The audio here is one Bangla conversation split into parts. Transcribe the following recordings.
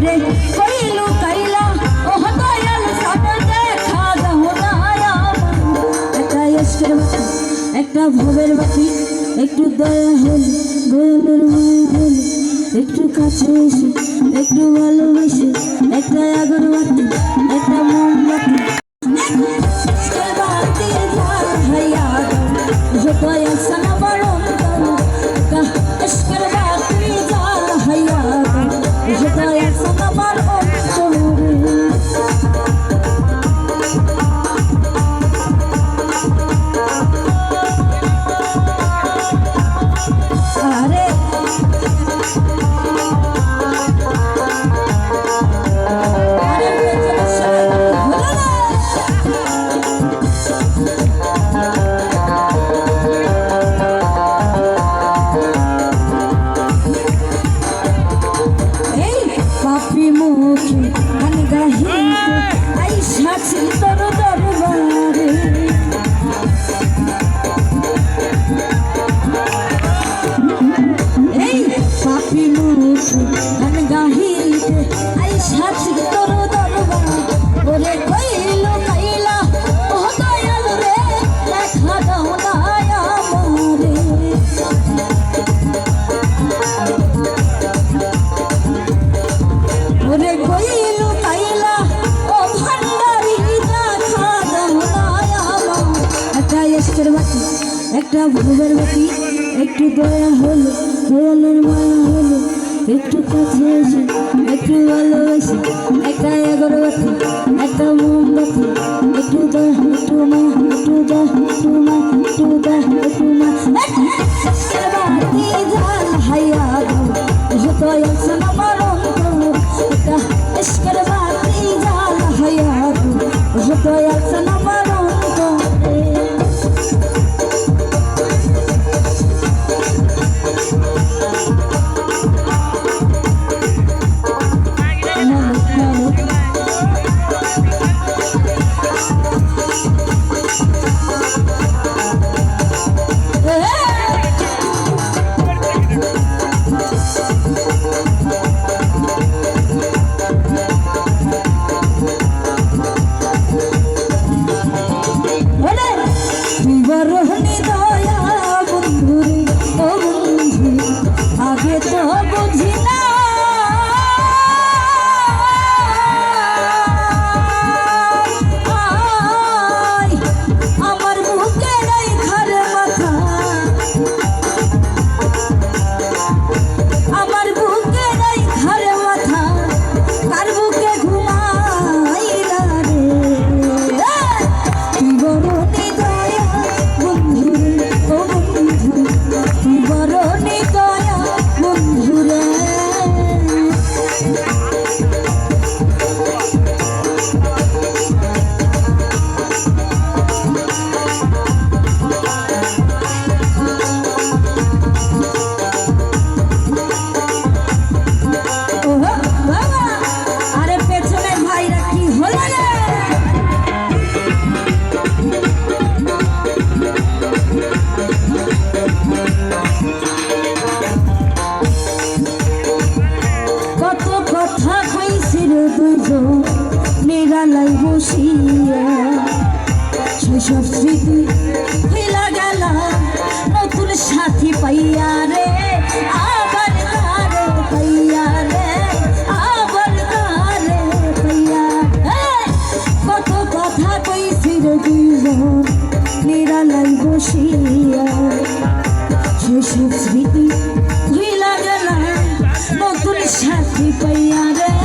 ওরে কইলু কাইলা ও দয়াল সামনে দেখা দাও না একটা ইশকের বাতি একটা ভবের বাতি একটু দয়া হল গোলের মায়া হল একটু কাছে এসে একটু ভালোবেসে একটা আগরবাতি একটা মোমবাতি একটা ভবের বাতি একটু দয়া হলো গোলের মায়া হলো একটু কাছে এসে একটু ভালোবেসে একটা আগরবাতি একটা মোমবাতি একটু দয়া একটু মা একটু দয়া একটু মা একটু দয়া একটু মা বাতি জাল হাইয়া হতো একজন আমার অন্তর একটা ইশকের বাতি জাল হাইয়া হতো একজন আমার অন্তর নিরালাই বসিয়া শৈশব স্মৃতি ভুলা গেল নতুন সাথী পাইয়া রে আবার গারে পাইয়া রে আবার গারে পাইয়া কত কথা কইছিল দুইজন নিরালাই বসিয়া শৈশব স্মৃতি ভুলা গেল নতুন সাথী পাইয়া রে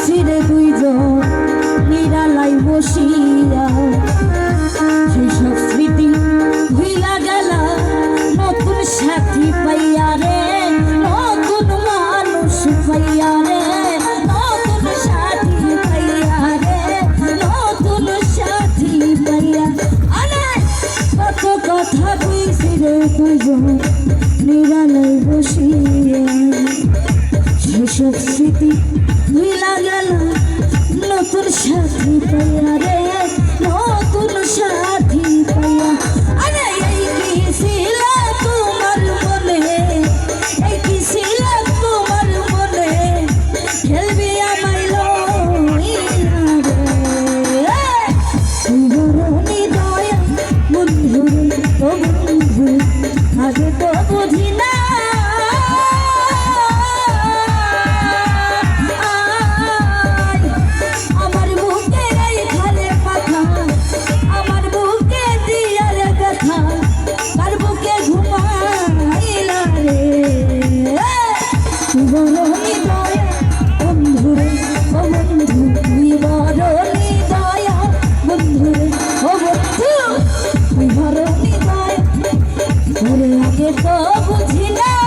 রে দুইজন নিরালাই বসিয়া সেই সব স্মৃতি ভুইলা গেল নতুন সাথী পাইয়া রে নতুন মানুষ পাইয়া রে নতুন সাথী পাইয়া রে নতুন সাথী পাইয়া আরে কত কথা কইছি রে দুইজন নিরালাই বসিয়া সেসব স্মৃতি ভুইলা গেল নতুন সাথী পাইয়া রে নতুন সাথী পাইয়া আরে এই কি ছিল তোমার মনে এই কি ছিল তোমার মনে খেলবি আমায় লইয়া রে ধরণী দয়া বন্ধু ও বন্ধু আগে তো বুঝি না আগে তো বুঝি না